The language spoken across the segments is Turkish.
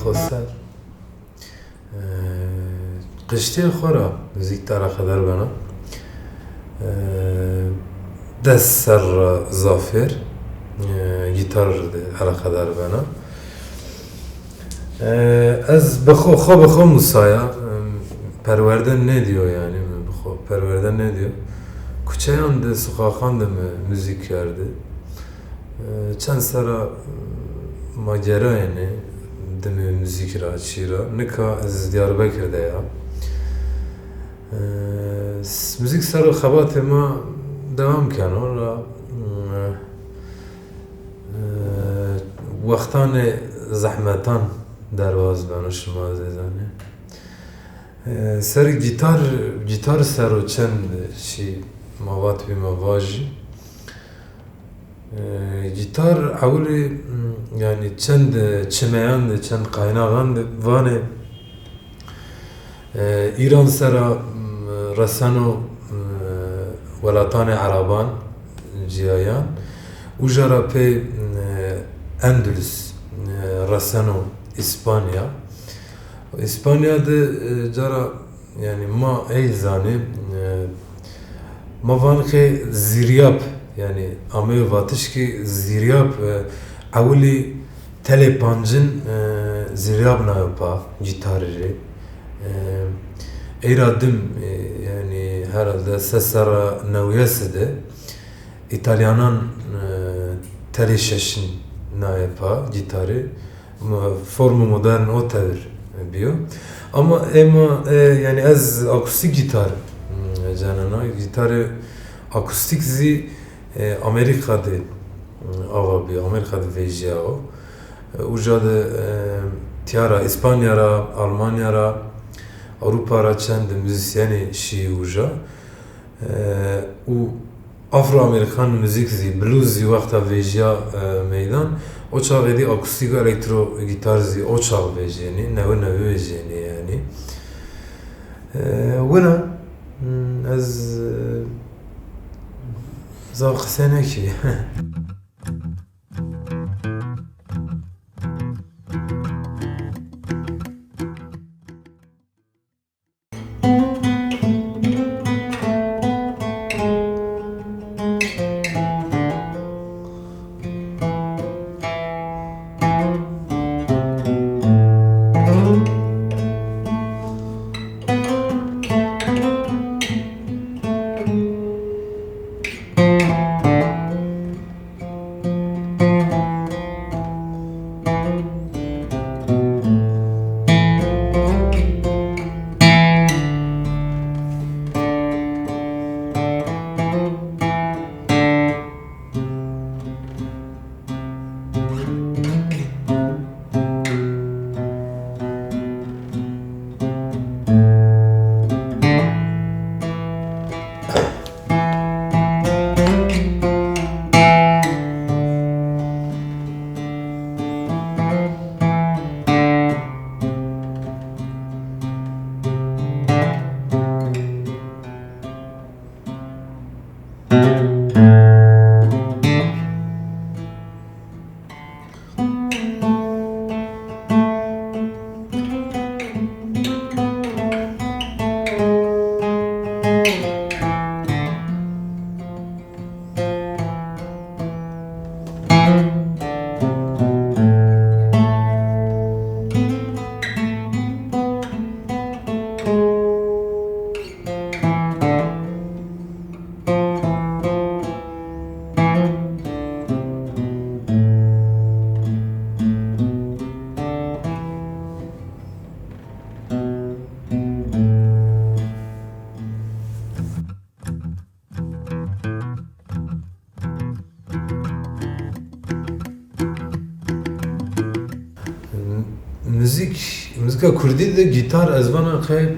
خسر قشتی خورا موزیک تارا خدر بنا دست سر زافر گیتار هر خدر بنا از بخو موسایا پروردن ندیو yani بخو پروردن ندیو کوچه‌ان ده sokakhan da müzik yerdi çend sera macera yani demi müzik ra çira nika az Diyarbakır'da ya müzik sera xabat ma devam kan ola وقتان زحمتان درواز بانشما زیزانی سر گیتار سر و چند شی مواد بی مواجی گیتار اولی yani çend çimeyan çend kaynağan vane İran sera rasano velatane Araban cihayan ujara pe Endülüs rasano İspanya İspanya'da cara yani ma eyzani ma vanke ziryap yani amel vatış ki ziryap avuli telepancın ziryap na yapa gitarı eradım yani herhalde sesara neviyesi de İtalyanan teleşeşin na yapa gitarı formu modern o tevir diyor ama yani az akustik gitar canına gitarı akustik zi Amerika'da avabi Amerika'da vejya o ujada tiyara İspanya'ra Almanya'ra Avrupa'ra çend müzisyeni şi uja u Afro-Amerikan müzik zi blues zi vakta vejya meydan o çağı di akustik elektro gitar zi o çağı vejyeni nevi vejyeni yani wena az zavq seneki müzika Kurdî de gitar ez vana xwe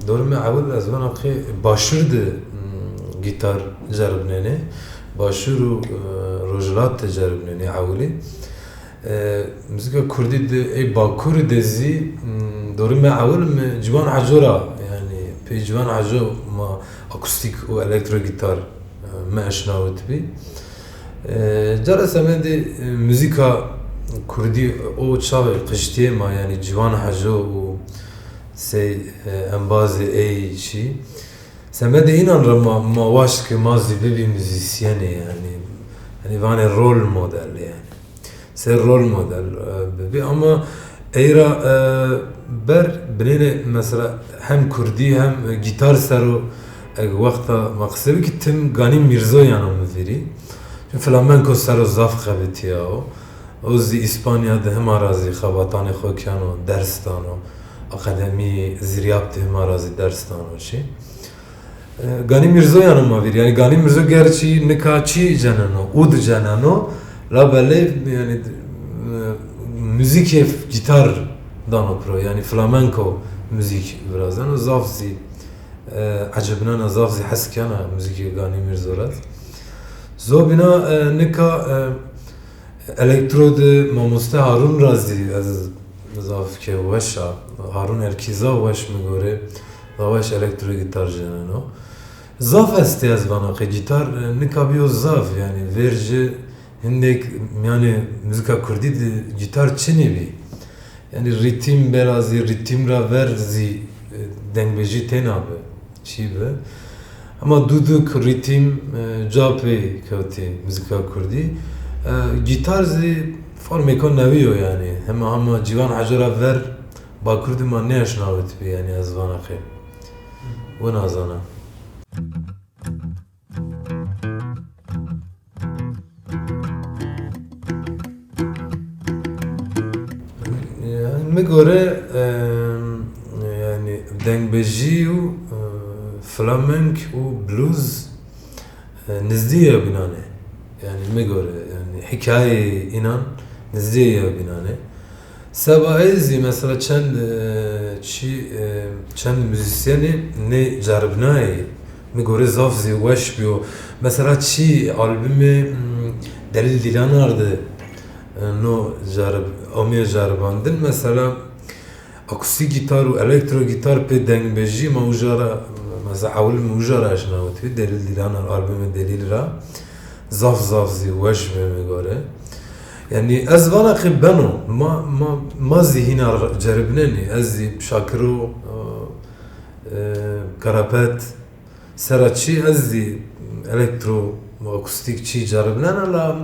dorime ewl ez vana xwe başûr de gitar ceribnêne başûr û rojhilat de ceribnêne ewlê müzika Kurdî de ê Bakurê de zî dorime ewl me ciwan hecora yani pê ciwan heco ma akustik û elektro gitar me eşna witibî cara semedê müzika Kurdî o çavê qiştiyê ma yani ciwan hejo û sey embazê ê çi semedê înan re ma waş ke ma zî bibî müzîsyenê yani vane rol model yani sey rol model bibî ama eyra ber binêne mesela hem Kurdî hem gitar ser û wexta maqsebî ki tim Ganî Mîrzoyan mivirî flamenco ser û zaf xebitiya o zî İspanya de hema razî xebatanê xwe kiyan û ders dan û akademî ziryab de hema razî ders dan û çi Ganî Mîrzoyan mivirî yani Ganî Mîrzo gerçî nika çi ceneno ud ceneno la belê yani müzikê gitar dano pro yani flamenco müzik biraz û zaf zî ecebnana zaf zî hes kiyana müzikê Ganî Mîrzo re zobîna nika elektro de mamoste Harun Razî ez zaf ke weşa Harun Erkîza weş min gore da weş elektro gitar jeneno zaf est ez vana xwe gitar nika biyo zaf yani vêr ji hindek yani müzika Kurdî de gitar çinî bî yani ritim berazî ritim ra ver zî dengbêjî tê nabe çî be ama duduk ritim capê kewtî müzika Kurdî gitar zî formêka nevî yo yani hema ciwan hecora ver Bakur de ma neeşna witibî yani ez vana xwe we nazana me gore yani dengbêjî û flamenk û blues nizdî ye binane yani me gore yani hikayê înan nizdî ye binane sebahê zî mesela çend müzisyenê nê ceribnayê me gore zaf zî weş biyo mesela çi albümê Delîl Dîlanar de no amî ceribandin mesela akustik gitar û elektro gitar pê dengbêjî ma wijara mesela ewl min wijara eşna witibî Delîl Dîlanar albümê Delîl ra zaf zî weş be me gore yani ez vana xwe beno ma zî hîna ceribnenê ez zî Şakir û Karapet sera çi ez zî elektro akustik çi ceribnena la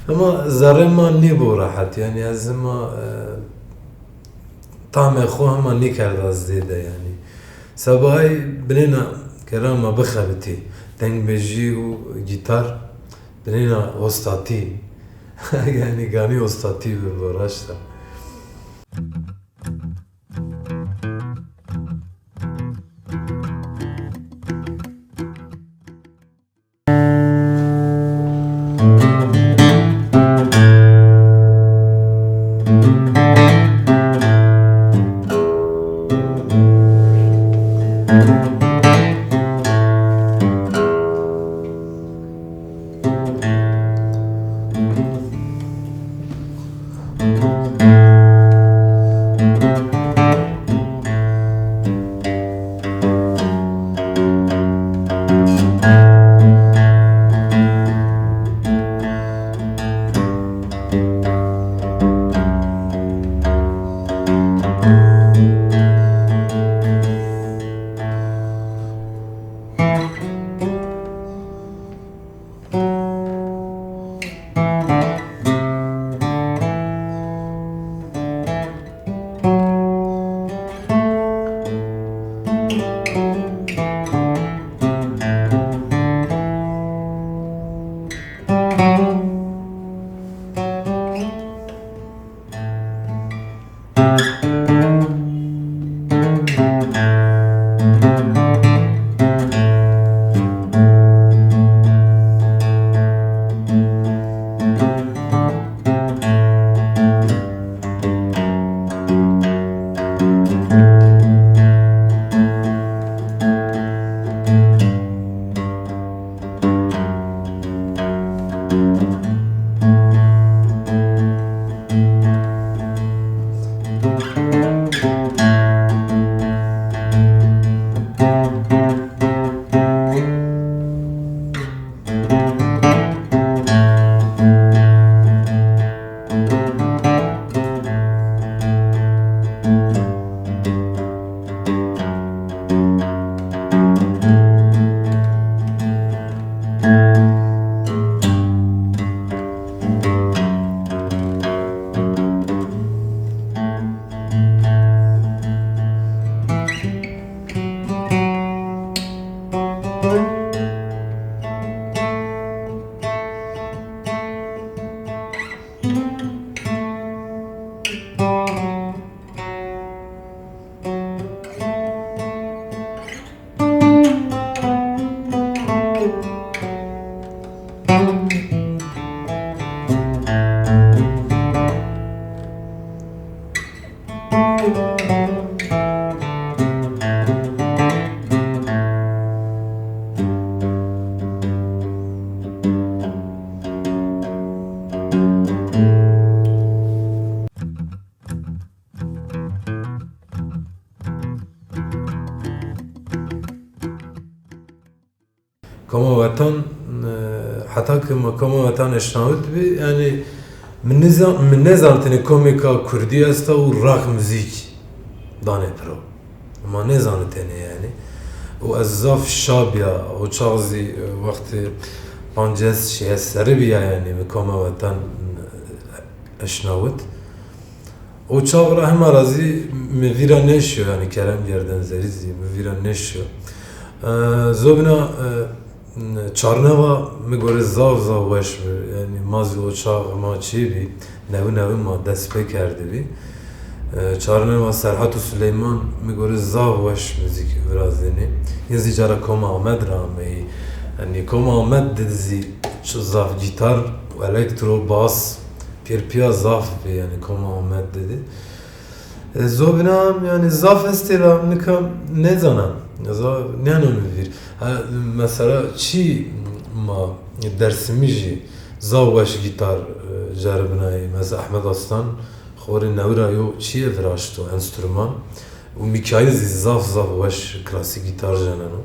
ama zarê ma nî bo rehet yani ez hema tamê xwe hema nîkerda zêde yani sebahê binêna kera ma bixebitî dengbêjî û gitar binêna ostatî yani Ganî ostatî bi bo raşta كما وطن حتى كما وطن اشناوت بي يعني من نظام تني كوميكا كردي استا و راك موزيك داني برو ما نظام تني يعني و ازاف شابيا و تشازي وقت بانجس شي سربيا يعني كما وطن اشناوت و çağıra hem arazi mevira neşiyor yani Kerem yerden zerizi mevira neşiyor. Zobna çarnava me gore zav weş yani mazı o çağ ma çivi nevi ma despê kerdi bi. Çarnava Serhat Süleyman me gore zav weş müzik biraz yani. Yazı cara Koma Ahmed Rami yani Koma Ahmed dizi zav gitar elektro bas Pirpiya zaf yani Koma Ahmed dedi. Zobna yani zaf estira nikam ne zaman? Ne anlamıyır? Mesela çi ma dersimici zavbaş gitar carbinayı mesela Ahmet Aslan xori nevra yo çi evraşto enstrüman u Mikail zaf baş klasik gitar janano.